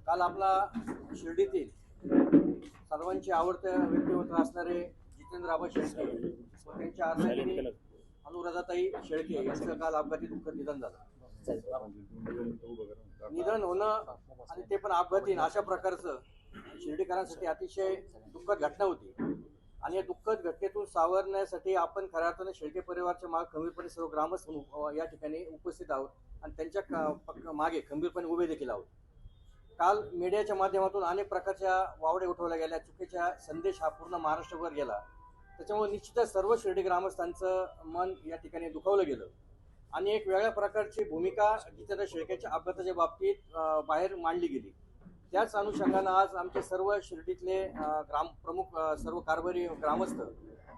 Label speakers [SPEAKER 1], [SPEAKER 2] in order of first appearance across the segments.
[SPEAKER 1] काल आपला शिर्डीतील सर्वांचे आवडते व्यक्तिमत्व असणारे जितेंद्र आबा शेळके व त्यांच्या अर्धांगिनी अनुराधाताई शेळके यांचं काल अपघाती दुःखद निधन झालं. निधन होणं आणि ते पण अपघाती अशा प्रकारचं शिर्डीकरांसाठी अतिशय दुःखद घटना होती. आणि या दुःखद घटनेतून सावरण्यासाठी आपण खऱ्या अर्थाने शेळके परिवारच्या मागे खंबीरपणे सर्व ग्रामस्थ या ठिकाणी उपस्थित आहोत आणि त्यांच्या मागे खंबीरपणे उभे देखील आहोत. काल मीडियाच्या माध्यमातून अनेक प्रकारच्या वावड्या उठवल्या गेल्या, चुकीचा संदेश हा पूर्ण महाराष्ट्रभर गेला. त्याच्यामुळे निश्चितच सर्व शिर्डी ग्रामस्थांचं मन या ठिकाणी दुखावलं गेलं आणि एक वेगळ्या प्रकारची भूमिका जितेंद्र शेळकेच्या अपघाताच्या बाबतीत बाहेर मांडली गेली. त्याच अनुषंगानं आज आमचे सर्व शिर्डीतले ग्राम प्रमुख सर्व कारभारी ग्रामस्थ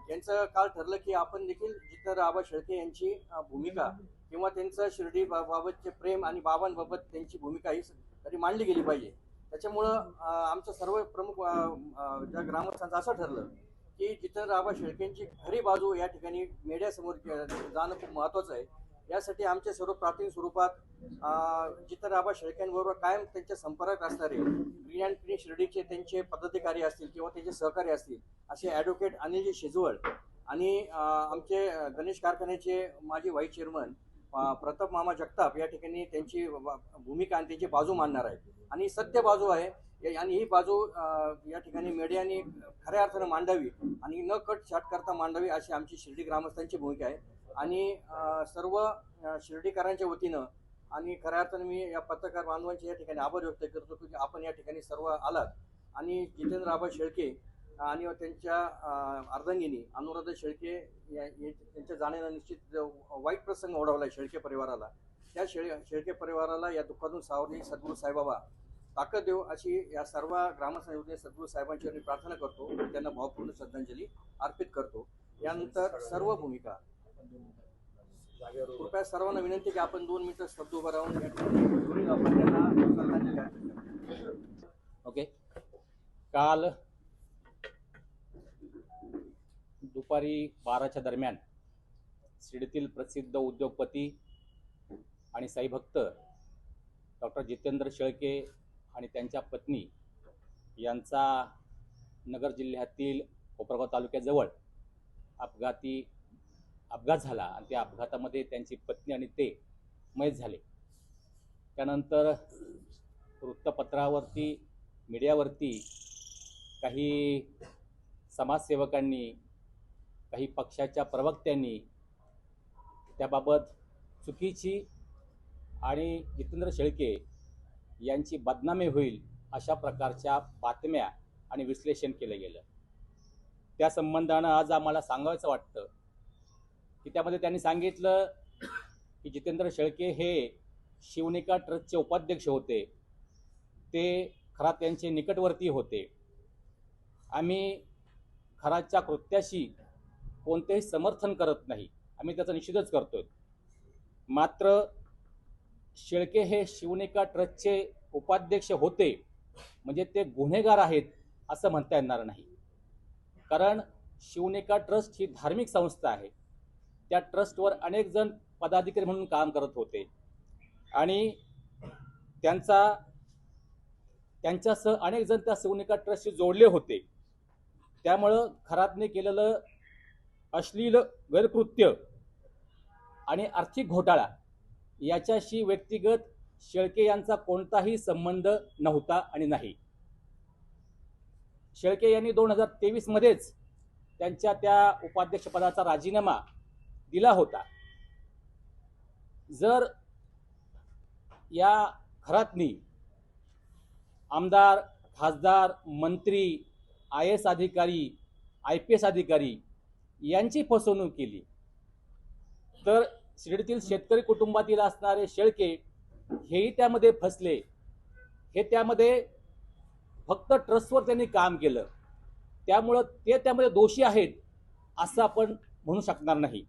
[SPEAKER 1] यांचं काल ठरलं की आपण देखील जितेंद्र आबा शेळके यांची भूमिका किंवा त्यांचं शिर्डी बाबतचे प्रेम आणि बाबांबाबत त्यांची भूमिका ही तरी मांडली गेली पाहिजे. त्याच्यामुळं आमचं सर्व प्रमुख ज्या ग्रामस्थांचं असं ठरलं की जितेंद्र आबा शेळकेंची खरी बाजू या ठिकाणी मीडियासमोर जाणं खूप महत्त्वाचं आहे. यासाठी आमचे सर्व प्राथमिक स्वरूपात जितेंद्र आबा शेळकेंबरोबर कायम त्यांच्या संपर्कात असणारे ग्रीन अँड क्लीन शिर्डीचे त्यांचे पदाधिकारी असतील किंवा त्यांचे सहकारी असतील असे ॲडव्होकेट अनिलजी शेजवळ आणि आमचे गणेश कारखान्याचे माजी व्हाईस चेअरमन प्रताप मामा जगताप या ठिकाणी त्यांची भूमिका आणि त्यांची बाजू मांडणार आहे आणि सत्य बाजू आहे आणि ही बाजू या ठिकाणी मीडियाने खऱ्या अर्थानं मांडावी आणि न कट छाट करता मांडावी अशी आमची शिर्डी ग्रामस्थांची भूमिका आहे. आणि सर्व शिर्डीकरांच्या वतीनं आणि खऱ्या अर्थानं मी या पत्रकार बांधवांचे या ठिकाणी आभार व्यक्त करतो की आपण या ठिकाणी सर्व आलात आणि जितेंद्र आबा शेळके आणि त्यांच्या अर्धांगिनी अनुराधा शेळके त्यांच्या जाण्यानं निश्चित वाईट प्रसंग ओढवला आहे शेळके परिवाराला. त्या शेळके परिवाराला या दुःखातून सावरणे सद्गुरू साईबाबा ताकद देऊ अशी या सर्व ग्रामस्थांच्या सद्गुरू साहेबांची मी प्रार्थना करतो, त्यांना भावपूर्ण श्रद्धांजली अर्पित करतो. यानंतर सर्व भूमिका कृपया सर्वांना विनंती की आपण 2 मिनिटं शब्द उभं राहून आपण त्यांना श्रद्धांजली अर्पित करू.
[SPEAKER 2] ओके. काल दुपारी 12च्या दरम्यान शिर्डीतील प्रसिद्ध उद्योगपती आणि साईभक्त डॉक्टर जितेंद्र शेळके आणि त्यांच्या पत्नी यांचा नगर जिल्ह्यातील कोपरगाव तालुक्याजवळ अपघात झाला आणि त्या अपघातामध्ये त्यांची पत्नी आणि ते मयत झाले. त्यानंतर वृत्तपत्रावरती मीडियावरती काही समाजसेवकांनी काही पक्षाच्या प्रवक्त्यांनी त्याबाबत चुकीची आणि जितेंद्र शेळके यांची बदनामी होईल अशा प्रकारच्या बातम्या आणि विश्लेषण केलं गेलं. त्या संबंधानं आज आम्हाला सांगायचं वाटतं की त्यामध्ये त्यांनी सांगितलं की जितेंद्र शेळके हे शिवनिका ट्रस्टचे उपाध्यक्ष होते, ते खरा त्यांचे निकटवर्ती होते. आम्ही खराच्या कृत्याशी कोणतेही समर्थन करत नाही, आम्ही त्याचं निषेधच करतोय. मात्र शेळके हे शिवनिका ट्रस्टचे उपाध्यक्ष होते म्हणजे ते गुन्हेगार आहेत असं म्हणता येणार नाही. कारण शिवनिका ट्रस्ट ही धार्मिक संस्था आहे. त्या ट्रस्टवर अनेक जण पदाधिकारी म्हणून काम करत होते आणि त्यांच्यासह अनेक जण त्या शिवनिका ट्रस्टशी जोडले होते. त्यामुळं खरातने केलेलं अश्लील गैरकृत्य आणि आर्थिक घोटाळा याच्याशी व्यक्तिगत शेळके यांचा कोणताही संबंध नव्हता आणि नाही. शेळके यांनी 2023 मध्येच त्यांच्या त्या उपाध्यक्षपदाचा राजीनामा दिला होता. जर या खरातनी आमदार, खासदार, मंत्री, IAS अधिकारी, IPS अधिकारी यांची फसवणूक केली तर शिर्डीतील शेतकरी कुटुंबातील असणारे शेळके हेही त्यामध्ये फसले. हे त्यामध्ये फक्त ट्रस्टवर त्यांनी काम केलं, त्यामुळं ते त्यामध्ये दोषी आहेत असं आपण म्हणू शकणार नाही.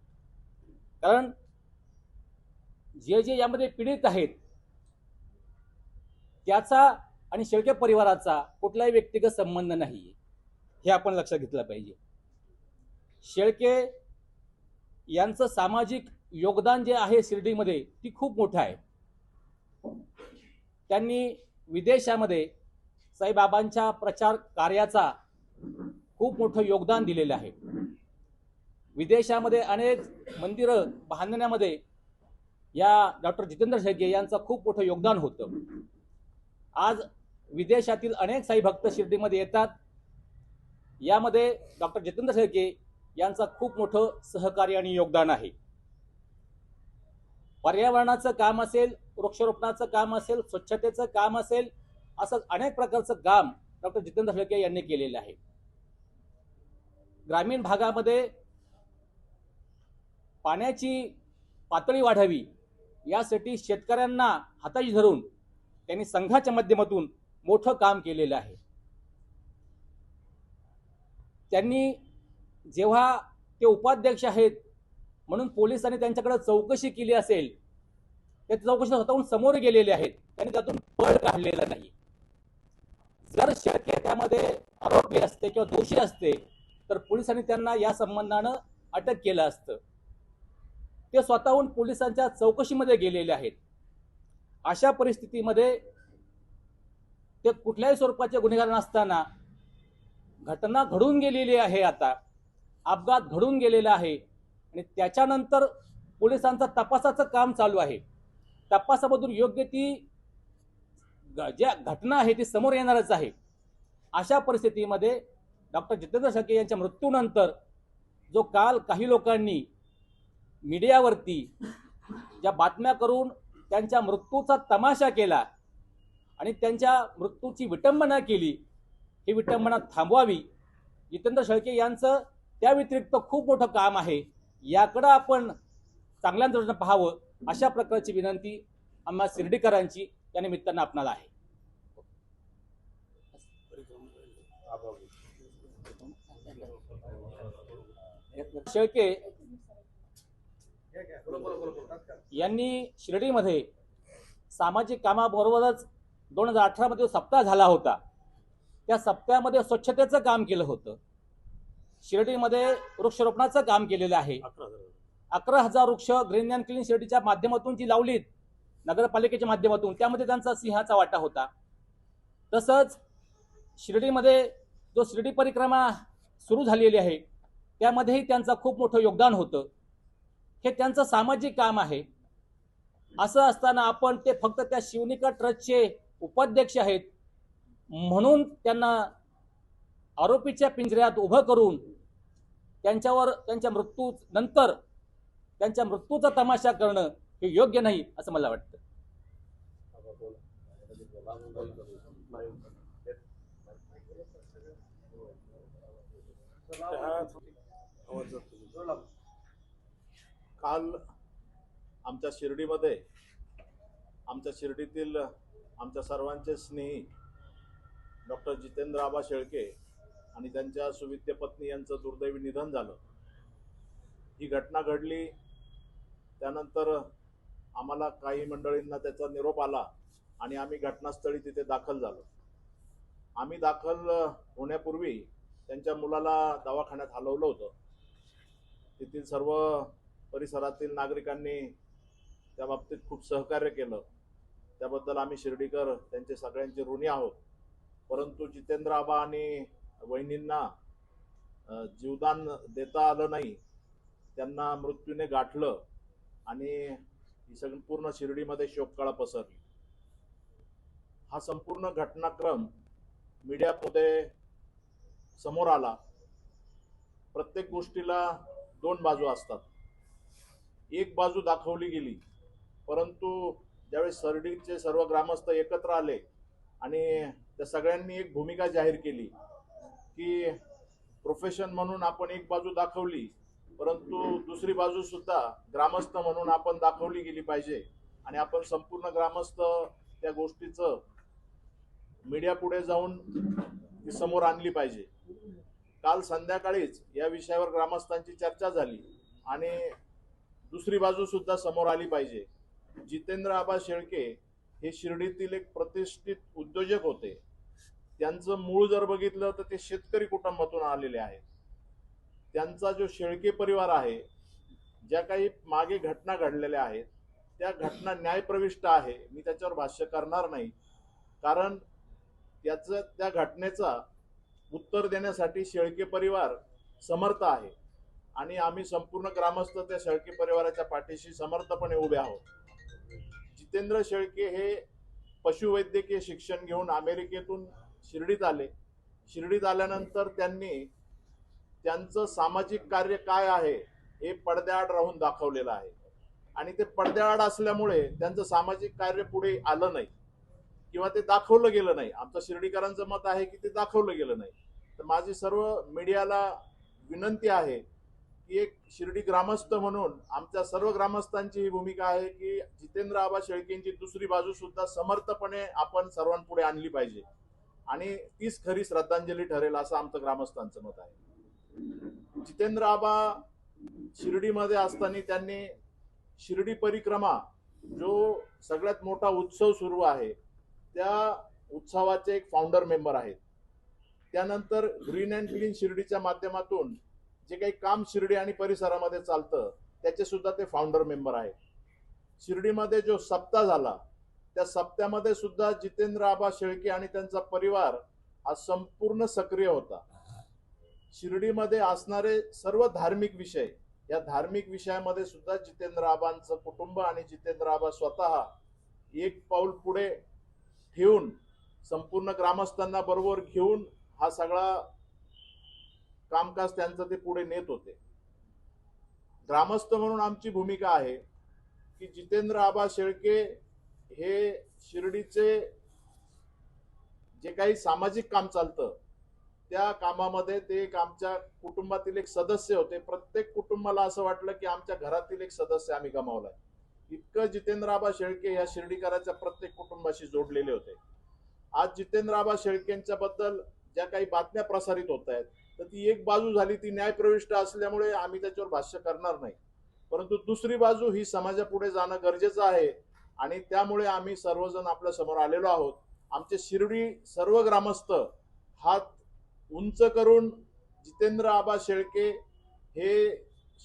[SPEAKER 2] कारण जे यामध्ये पीडित आहेत त्याचा आणि शेळके परिवाराचा कुठलाही व्यक्तिगत संबंध नाही, हे आपण लक्षात घेतलं पाहिजे. शेळके यांचं सामाजिक योगदान जे आहे शिर्डीमध्ये ती खूप मोठं आहे. त्यांनी विदेशामध्ये साईबाबांच्या प्रचार कार्याचा खूप मोठं योगदान दिलेलं आहे. विदेशामध्ये अनेक मंदिरं बांधण्यामध्ये या डॉक्टर जितेंद्र शेळके यांचं खूप मोठं योगदान होतं. आज विदेशातील अनेक साई भक्त शिर्डीमध्ये येतात. यामध्ये डॉक्टर जितेंद्र शेळके यांचं खूप मोठं सहकार्य आणि योगदान आहे. पर्यावरणाचं काम असेल, वृक्षारोपणाचं काम असेल, स्वच्छतेचं काम असेल, असं अनेक प्रकारचं काम डॉक्टर जितेंद्र शेळके यांनी केलेलं आहे. ग्रामीण भागामध्ये पाण्याची पातळी वाढावी यासाठी शेतकऱ्यांना हाताशी धरून त्यांनी संघाच्या माध्यमातून मोठं काम केलेलं आहे. त्यांनी जेव्हा ते उपाध्यक्ष आहेत म्हणून पोलिसांनी त्यांच्याकडे चौकशी केली असेल, त्या चौकशी स्वतःहून समोर गेलेले आहेत. त्यांनी त्यातून पळ काढलेला नाही. जर शेळके त्यामध्ये आरोपी असते किंवा दोषी असते तर पोलिसांनी त्यांना या संबंधानं अटक केलं असतं. ते स्वतःहून पोलिसांच्या चौकशीमध्ये गेलेले आहेत. अशा परिस्थितीमध्ये ते कुठल्याही स्वरूपाचे गुन्हेगार नसताना घटना घडून गेलेली आहे, आता अपघात घडून गेलेला आहे आणि त्याच्यानंतर पोलिसांचा तपासाचं काम चालू आहे. तपासामधून योग्य ती ज्या घटना आहे ती समोर येणारच आहे. अशा परिस्थितीमध्ये डॉक्टर जितेंद्र शेळके यांच्या मृत्यूनंतर जो काल काही लोकांनी मीडियावरती ज्या बातम्या करून त्यांच्या मृत्यूचा तमाशा केला आणि त्यांच्या मृत्यूची विटंबना केली, ही विटंबना थांबवावी. जितेंद्र शेळके यांचं त्या व्यतिरिक्त खूप मोठं काम आहे, याकडं आपण चांगल्या दृष्टीने पाहावं, अशा प्रकारची विनंती आम्हा शिर्डीकरांची या निमित्तानं आपणाला आहे. शेळके यांनी शिर्डीमध्ये सामाजिक कामाबरोबरच 2018 मध्ये सप्ताह झाला होता, त्या सप्ताहामध्ये स्वच्छतेचं काम केलं होतं. शिर्डीमध्ये वृक्षारोपणाचं काम केलेलं आहे. 11,000 वृक्ष ग्रीन अँड क्लीन शिर्डीच्या माध्यमातून जी लावलीत नगरपालिकेच्या माध्यमातून, त्यामध्ये त्यांचा सिंहाचा वाटा होता. तसंच शिर्डीमध्ये जो शिर्डी परिक्रमा सुरू झालेली आहे त्यामध्येही त्यांचं खूप मोठं योगदान होतं. हे त्यांचं सामाजिक काम आहे. असं असताना आपण ते फक्त त्या शिवनिका ट्रस्टचे उपाध्यक्ष आहेत म्हणून त्यांना आरोपीच्या पिंजऱ्यात उभं करून त्यांच्यावर त्यांच्या मृत्यूनंतर त्यांच्या मृत्यूचा तमाशा करणं हे योग्य नाही असं मला वाटतं.
[SPEAKER 3] काल आमच्या शिर्डीमध्ये आमच्या शिर्डीतील आमच्या सर्वांचे स्नेही डॉक्टर जितेंद्र आबा शेळके आणि त्यांच्या सुविद्य पत्नी यांचं दुर्दैवी निधन झालं. ही घटना घडली त्यानंतर आम्हाला काही मंडळींना त्याचा निरोप आला आणि आम्ही घटनास्थळी तिथे दाखल झालो. आम्ही दाखल होण्यापूर्वी त्यांच्या मुलाला दवाखान्यात हलवलं होतं. तेथील सर्व परिसरातील नागरिकांनी त्या बाबतीत खूप सहकार्य केलं. त्याबद्दल आम्ही शिर्डीकर त्यांचे सगळ्यांचे ऋणी आहोत. परंतु जितेंद्र आबा आणि वहिनींना जीवदान देता आलं नाही, त्यांना मृत्यूने गाठलं आणि ही संपूर्ण शिर्डीमध्ये शोककळा पसरली. हा संपूर्ण घटनाक्रम मीडियामध्ये समोर आला. प्रत्येक गोष्टीला दोन बाजू असतात. एक बाजू दाखवली गेली, परंतु ज्यावेळेस शिर्डीचे सर्व ग्रामस्थ एकत्र आले आणि त्या सगळ्यांनी एक भूमिका जाहीर केली की प्रोफेशन म्हणून आपण एक बाजू दाखवली, परंतु दुसरी बाजू सुद्धा ग्रामस्थ म्हणून आपण दाखवली गेली पाहिजे आणि आपण संपूर्ण ग्रामस्थ त्या गोष्टीचं मीडिया पुढे जाऊन ती समोर आणली पाहिजे. काल संध्याकाळीच या विषयावर ग्रामस्थांची चर्चा झाली आणि दुसरी बाजू सुद्धा समोर आली पाहिजे. जितेंद्र आबा शेळके हे शिर्डीतील एक प्रतिष्ठित उद्योजक होते. त्यांचं मूळ जर बघितलं तर ते शेतकरी कुटुंबातून आलेले आहेत. त्यांचा जो शेळके परिवार आहे, ज्या काही मागे घटना घडलेल्या आहेत त्या घटना न्यायप्रविष्ट आहे, मी त्याच्यावर भाष्य करणार नाही. कारण त्या घटनेचा उत्तर देण्यासाठी शेळके परिवार समर्थ आहे आणि आम्ही संपूर्ण ग्रामस्थ त्या शेळके परिवाराच्या पाठीशी समर्थपणे उभे आहोत. जितेंद्र शेळके हे पशुवैद्यकीय शिक्षण घेऊन अमेरिकेतून शिर्डीत आले. शिर्डीत आल्यानंतर त्यांनी त्यांचं सामाजिक कार्य काय आहे हे पडद्याआड राहून दाखवलेलं आहे आणि ते पडद्याआड असल्यामुळे त्यांचं सामाजिक कार्य पुढे आलं नाही किंवा ते दाखवलं गेलं नाही. आमचं शिर्डीकरांचं मत आहे की ते दाखवलं गेलं नाही. तर माझी सर्व मीडियाला विनंती आहे की एक शिर्डी ग्रामस्थ म्हणून आमच्या सर्व ग्रामस्थांची ही भूमिका आहे की जितेंद्र आबा शेळकेंची दुसरी बाजू सुद्धा समर्थपणे आपण सर्वांपुढे आणली पाहिजे आणि तीच खरी श्रद्धांजली ठरेल असं आमचं ग्रामस्थांचं मत आहे. जितेंद्र आबा शिर्डीमध्ये असताना त्यांनी शिर्डी परिक्रमा जो सगळ्यात मोठा उत्सव सुरू आहे त्या उत्सवाचे एक फाउंडर मेंबर आहेत. त्यानंतर ग्रीन अँड क्लीन शिर्डीच्या माध्यमातून जे काही काम शिर्डी आणि परिसरामध्ये चालतं त्याचे सुद्धा ते फाउंडर मेंबर आहेत. शिर्डीमध्ये जो सप्ताह झाला त्या सप्त्यामध्ये सुद्धा जितेंद्र आबा शेळके आणि त्यांचा परिवार हा संपूर्ण सक्रिय होता. शिर्डीमध्ये असणारे सर्व धार्मिक विषय या धार्मिक विषयामध्ये सुद्धा जितेंद्र आबांचं कुटुंब आणि जितेंद्र आबा स्वतः एक पाऊल पुढे ठेवून संपूर्ण ग्रामस्थांना बरोबर घेऊन हा सगळा कामकाज त्यांचं ते पुढे नेत होते. ग्रामस्थ म्हणून आमची भूमिका आहे की जितेंद्र आबा शेळके हे शिर्डीचे जे काही सामाजिक काम चालतं त्या कामामध्ये ते एक आमच्या कुटुंबातील एक सदस्य होते. प्रत्येक कुटुंबाला असं वाटलं की आमच्या घरातील एक सदस्य आम्ही गमावलाय. इतकं जितेंद्र आबा शेळके या शिर्डीकराच्या प्रत्येक कुटुंबाशी जोडलेले होते. आज जितेंद्र आबा शेळकेंच्या बद्दल ज्या काही बातम्या प्रसारित होत आहेत तर ती एक बाजू झाली ती न्यायप्रविष्ट असल्यामुळे आम्ही त्याच्यावर भाष्य करणार नाही, परंतु दुसरी बाजू ही समाजापुढे जाणं गरजेचं आहे आणि त्यामुळे आम्ही सर्वजण आपल्या समोर आलेलो आहोत. आमचे शिर्डी सर्व ग्रामस्थ हात उंच करून जितेंद्र आबा शेळके हे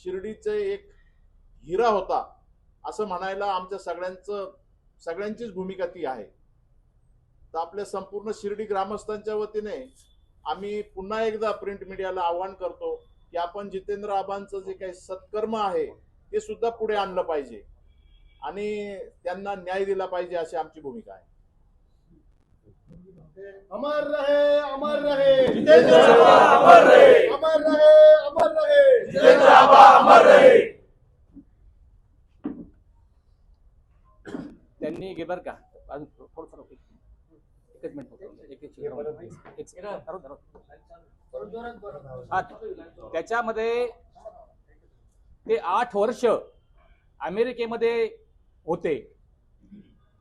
[SPEAKER 3] शिर्डीचे एक हिरा होता असं म्हणायला आमच्या सगळ्यांचीच भूमिका ती आहे. तर आपल्या संपूर्ण शिर्डी ग्रामस्थांच्या वतीने आम्ही पुन्हा एकदा प्रिंट मीडियाला आवाहन करतो की आपण जितेंद्र आबांचं जे काही सत्कर्म आहे ते सुद्धा पुढे आणलं पाहिजे आणि त्यांना न्याय दिला पाहिजे अशी आमची भूमिका आहे.
[SPEAKER 4] अमर रहे, अमर रहे
[SPEAKER 5] जितेंद्र आबा, अमर रहे,
[SPEAKER 4] अमर रहे, अमर रहे
[SPEAKER 5] जितेंद्र आबा, अमर रहे.
[SPEAKER 2] त्यांनी गे बरं का अजून थोडं एकच मिनिट त्याच्यामध्ये ते 8 वर्ष अमेरिकेमध्ये होते.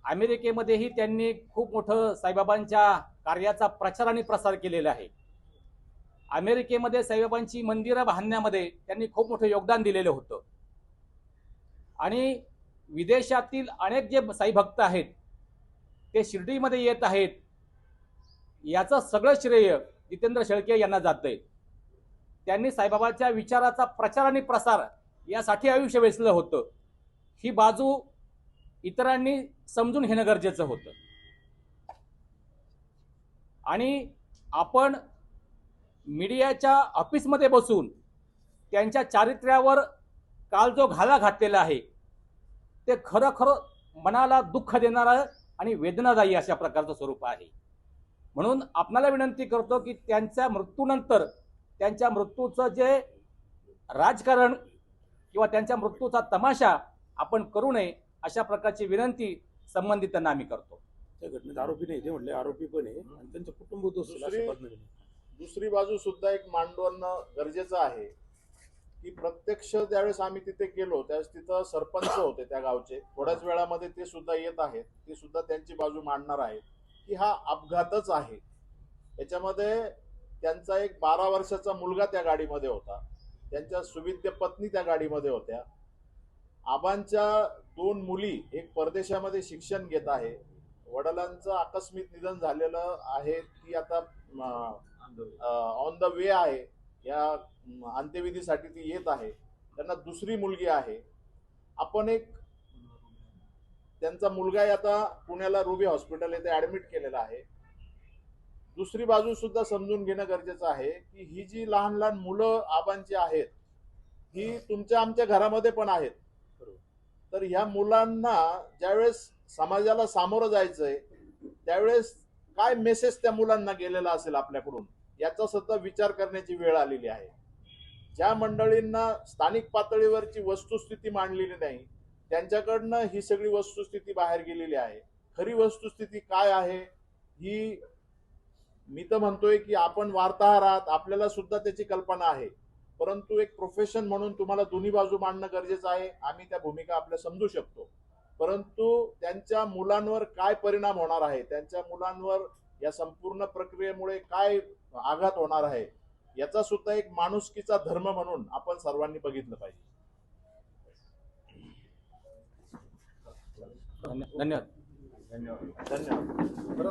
[SPEAKER 2] अमेरिकेमध्येही त्यांनी खूप मोठं साईबाबांच्या कार्याचा प्रचार आणि प्रसार केलेला आहे. अमेरिकेमध्ये साईबाबांची मंदिरं बांधण्यामध्ये त्यांनी खूप मोठं योगदान दिलेलं होतं आणि विदेशातील अनेक जे साई भक्त आहेत ते शिर्डीमध्ये येत आहेत याचं सगळं श्रेय जितेंद्र शेळके यांना जातंय. त्यांनी साईबाबाच्या विचाराचा प्रचार आणि प्रसार यासाठी आयुष्य वेचलं होतं. ही बाजू इतरांनी समजून घेणं गरजेचं होतं आणि आपण मीडियाच्या ऑफिसमध्ये बसून त्यांच्या चारित्र्यावर काल जो घाला घातलेला आहे ते खरं मनाला दुःख देणारं आणि वेदनादायी अशा प्रकारचं स्वरूप आहे. म्हणून आपणाला विनंती करतो की त्यांच्या मृत्यूनंतर त्यांच्या मृत्यूचं जे राजकारण किंवा त्यांच्या मृत्यूचा तमाशा आपण करू नये अशा प्रकारची विनंती संबंधितांना आम्ही करतो.
[SPEAKER 5] त्या घटनेत आरोपी नाही ते म्हटले आरोपी पण आहे आणि त्यांचं कुटुंब
[SPEAKER 3] दुसरी बाजू सुद्धा एक मांडवणं गरजेचं आहे की प्रत्यक्ष ज्यावेळेस आम्ही तिथे गेलो त्यावेळेस तिथं सरपंच होते त्या गावचे. थोड्याच वेळामध्ये ते सुद्धा येत आहेत. ते सुद्धा त्यांची बाजू मांडणार आहेत की हा अपघातच आहे. याच्यामध्ये त्यांचा एक 12 वर्षाचा मुलगा त्या गाडीमध्ये होता. त्यांच्या सुविद्य पत्नी त्या गाडीमध्ये होत्या. आबांच्या 2 मुली एक परदेशामध्ये शिक्षण घेत आहे. वडिलांचं आकस्मिक निधन झालेलं आहे. ती आता ऑन द वे आहे. या अंत्यविधीसाठी ती येत आहे. त्यांना दुसरी मुलगी आहे. आपण एक त्यांचा मुलगाही आता पुण्याला रुबी हॉस्पिटल येथे ऍडमिट केलेला आहे. दुसरी बाजू सुद्धा समजून घेणं गरजेचं आहे की ही जी लहान लहान मुलं आबांची आहेत ही तुमच्या आमच्या घरामध्ये पण आहेत. तर ह्या मुलांना ज्यावेळेस समाजाला सामोरं जायचंय त्यावेळेस काय मेसेज त्या मुलांना गेलेला असेल आपल्याकडून याचा सुद्धा विचार करण्याची वेळ आलेली आहे. ज्या मंडळींना स्थानिक पातळीवरची वस्तुस्थिती मांडलेली नाही त्यांच्याकडनं ही सगळी वस्तुस्थिती बाहेर गेलेली आहे. खरी वस्तुस्थिती काय आहे ही मी तर म्हणतोय की आपण वार्ताहर आहात, आपल्याला सुद्धा त्याची कल्पना आहे, परंतु एक प्रोफेशन म्हणून तुम्हाला दोन्ही बाजू मांडणं गरजेचं आहे. आम्ही त्या भूमिका आपल्या समजू शकतो, परंतु त्यांच्या मुलांवर काय परिणाम होणार आहे, त्यांच्या मुलांवर या संपूर्ण प्रक्रियेमुळे काय आघात होणार आहे याचा सुद्धा एक माणुसकीचा धर्म म्हणून आपण सर्वांनी बघितलं पाहिजे.
[SPEAKER 2] धन्यवाद.
[SPEAKER 3] धन्यवाद.